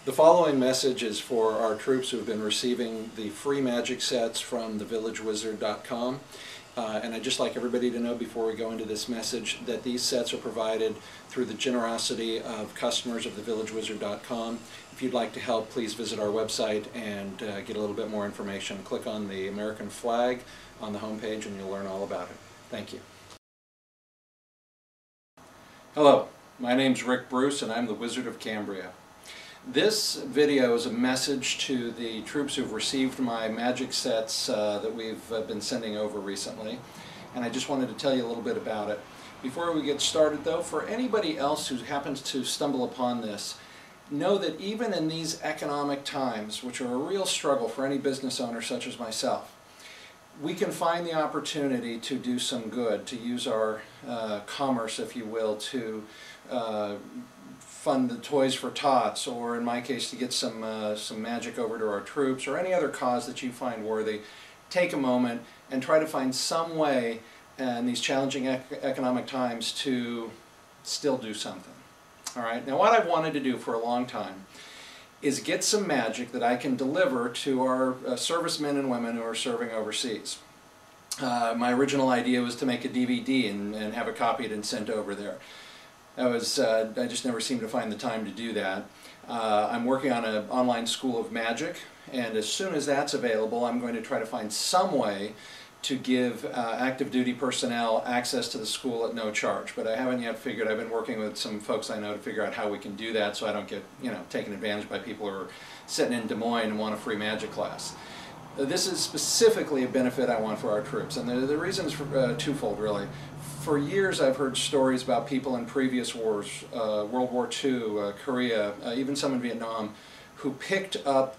The following message is for our troops who have been receiving the free magic sets from thevillagewizard.com. And I'd just like everybody to know before we go into this message that these sets are provided through the generosity of customers of thevillagewizard.com. If you'd like to help, please visit our website and get a little bit more information. Click on the American flag on the homepage and you'll learn all about it. Thank you. Hello, my name's Rick Bruce and I'm the Wizard of Cambria. This video is a message to the troops who've received my magic sets that we've been sending over recently, and I just wanted to tell you a little bit about it. Before we get started though, for anybody else who happens to stumble upon this, know that even in these economic times, which are a real struggle for any business owner such as myself, we can find the opportunity to do some good, to use our commerce, if you will, to fund the Toys for Tots, or in my case to get some magic over to our troops, or any other cause that you find worthy. Take a moment and try to find some way in these challenging economic times to still do something. All right. Now, what I've wanted to do for a long time is get some magic that I can deliver to our servicemen and women who are serving overseas. My original idea was to make a DVD and have it copied and sent over there. I just never seemed to find the time to do that. I'm working on an online school of magic, and as soon as that's available, I'm going to try to find some way to give active duty personnel access to the school at no charge. But I haven't yet figured. I've been working with some folks I know to figure out how we can do that so I don't get, taken advantage by people who are sitting in Des Moines and want a free magic class. This is specifically a benefit I want for our troops, and the reason is twofold, really. For years I've heard stories about people in previous wars, World War II, Korea, even some in Vietnam, who picked up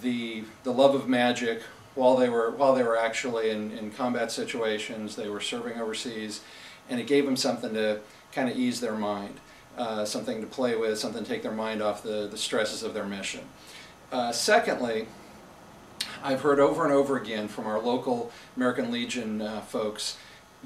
the love of magic while they were actually in combat situations. They were serving overseas, and it gave them something to kind of ease their mind, something to play with, something to take their mind off the stresses of their mission. Secondly, I've heard over and over again from our local American Legion folks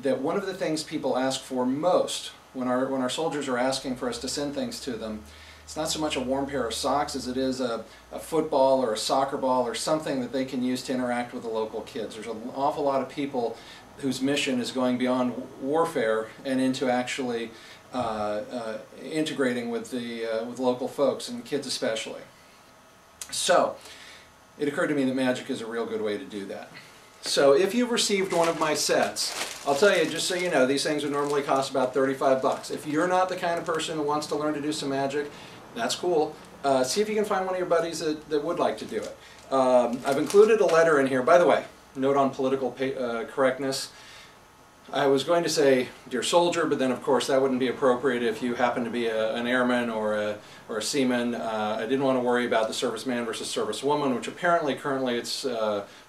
that one of the things people ask for most when our soldiers are asking for us to send things to them, it's not so much a warm pair of socks as it is a football or a soccer ball or something that they can use to interact with the local kids. There's an awful lot of people whose mission is going beyond warfare and into actually integrating with local folks, and kids especially. So it occurred to me that magic is a real good way to do that. So if you've received one of my sets, I'll tell you, just so you know, these things would normally cost about 35 bucks. If you're not the kind of person who wants to learn to do some magic, that's cool. See if you can find one of your buddies that would like to do it. I've included a letter in here. By the way, note on political correctness. I was going to say dear soldier, but then of course that wouldn't be appropriate if you happen to be an airman or a seaman. I didn't want to worry about the serviceman versus servicewoman, which apparently currently it's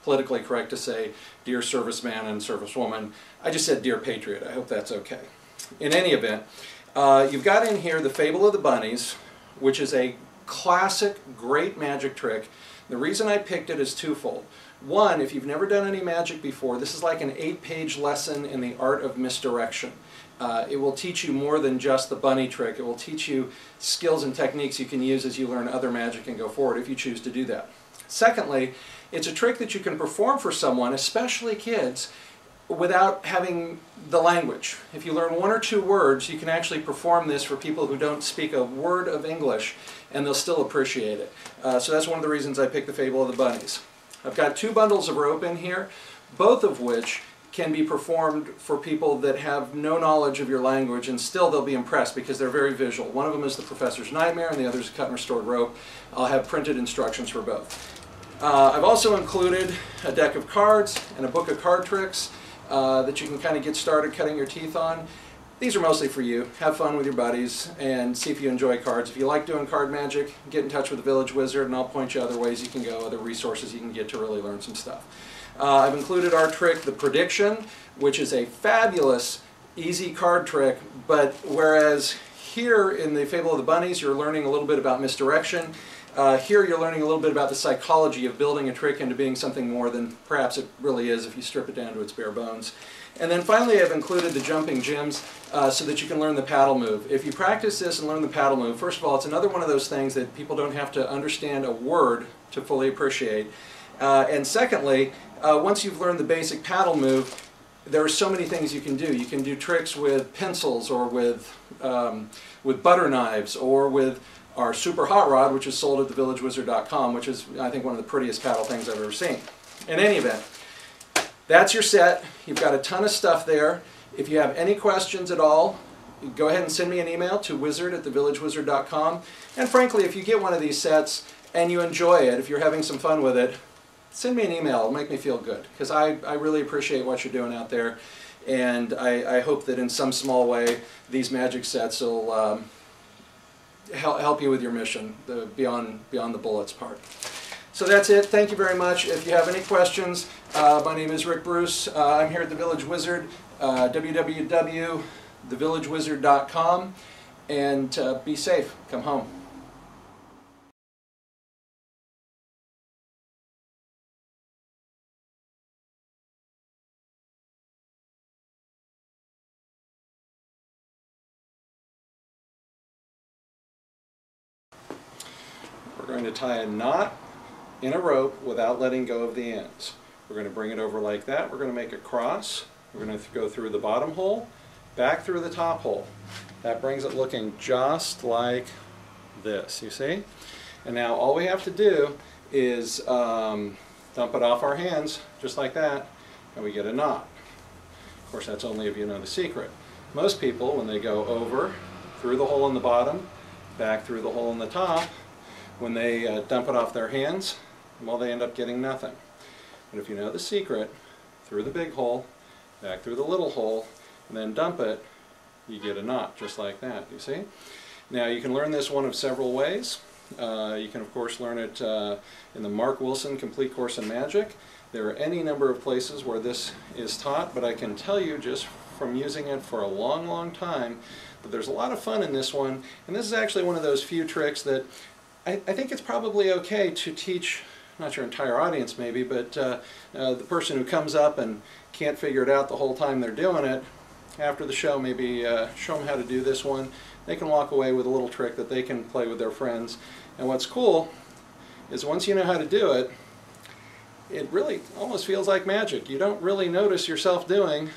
politically correct to say dear serviceman and servicewoman. I just said dear patriot. I hope that's okay. In any event, you've got in here the Fable of the Bunnies, which is a classic great magic trick. The reason I picked it is twofold. One, if you've never done any magic before, this is like an 8-page lesson in the art of misdirection. It will teach you more than just the bunny trick. It will teach you skills and techniques you can use as you learn other magic and go forward if you choose to do that. Secondly, it's a trick that you can perform for someone, especially kids, without having the language. If you learn one or two words, you can actually perform this for people who don't speak a word of English, and they'll still appreciate it. So that's one of the reasons I picked the Fable of the Bunnies. I've got 2 bundles of rope in here, both of which can be performed for people that have no knowledge of your language, and still they'll be impressed because they're very visual. One of them is the Professor's Nightmare and the other is Cut and Restored Rope. I'll have printed instructions for both. I've also included a deck of cards and a book of card tricks that you can kind of get started cutting your teeth on. These are mostly for you. Have fun with your buddies and see if you enjoy cards. If you like doing card magic, get in touch with the Village Wizard and I'll point you other ways you can go, other resources you can get to really learn some stuff. I've included our trick, the Prediction, which is a fabulous, easy card trick, but whereas here in the Fable of the Bunnies you're learning a little bit about misdirection, here you're learning a little bit about the psychology of building a trick into being something more than perhaps it really is if you strip it down to its bare bones. And then finally I've included the jumping jims so that you can learn the paddle move. If you practice this and learn the paddle move, first of all, it's another one of those things that people don't have to understand a word to fully appreciate. And secondly, once you've learned the basic paddle move, there are so many things you can do. You can do tricks with pencils or with butter knives or with our super hot rod, which is sold at thevillagewizard.com, which is, I think, one of the prettiest paddle things I've ever seen. In any event, that's your set. You've got a ton of stuff there. If you have any questions at all, go ahead and send me an email to wizard@thevillagewizard.com. And frankly, if you get one of these sets and you enjoy it, if you're having some fun with it, send me an email. It'll make me feel good, because I really appreciate what you're doing out there, and I hope that in some small way these magic sets will help you with your mission, the beyond the bullets part. So that's it. Thank you very much. If you have any questions, my name is Rick Bruce. I'm here at the Village Wizard, www.thevillagewizard.com, and be safe. Come home. We're going to tie a knot in a rope without letting go of the ends. We're going to bring it over like that. We're going to make a cross. We're going to go through the bottom hole, back through the top hole. That brings it looking just like this, you see? And now all we have to do is dump it off our hands, just like that, and we get a knot. Of course, that's only if you know the secret. Most people, when they go over, through the hole in the bottom, back through the hole in the top, when they dump it off their hands, well, they end up getting nothing. But if you know the secret, through the big hole, back through the little hole, and then dump it, you get a knot, just like that, you see? Now, you can learn this one of several ways. You can, of course, learn it in the Mark Wilson Complete Course in Magic. There are any number of places where this is taught, but I can tell you just from using it for a long, long time that there's a lot of fun in this one, and this is actually one of those few tricks that I think it's probably okay to teach, not your entire audience maybe, but the person who comes up and can't figure it out the whole time they're doing it, after the show maybe show them how to do this one. They can walk away with a little trick that they can play with their friends. And what's cool is once you know how to do it, it really almost feels like magic. You don't really notice yourself doing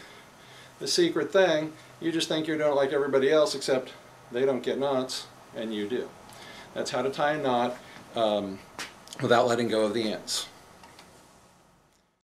the secret thing. You just think you're doing it like everybody else, except they don't get knots and you do. That's how to tie a knot without letting go of the ends.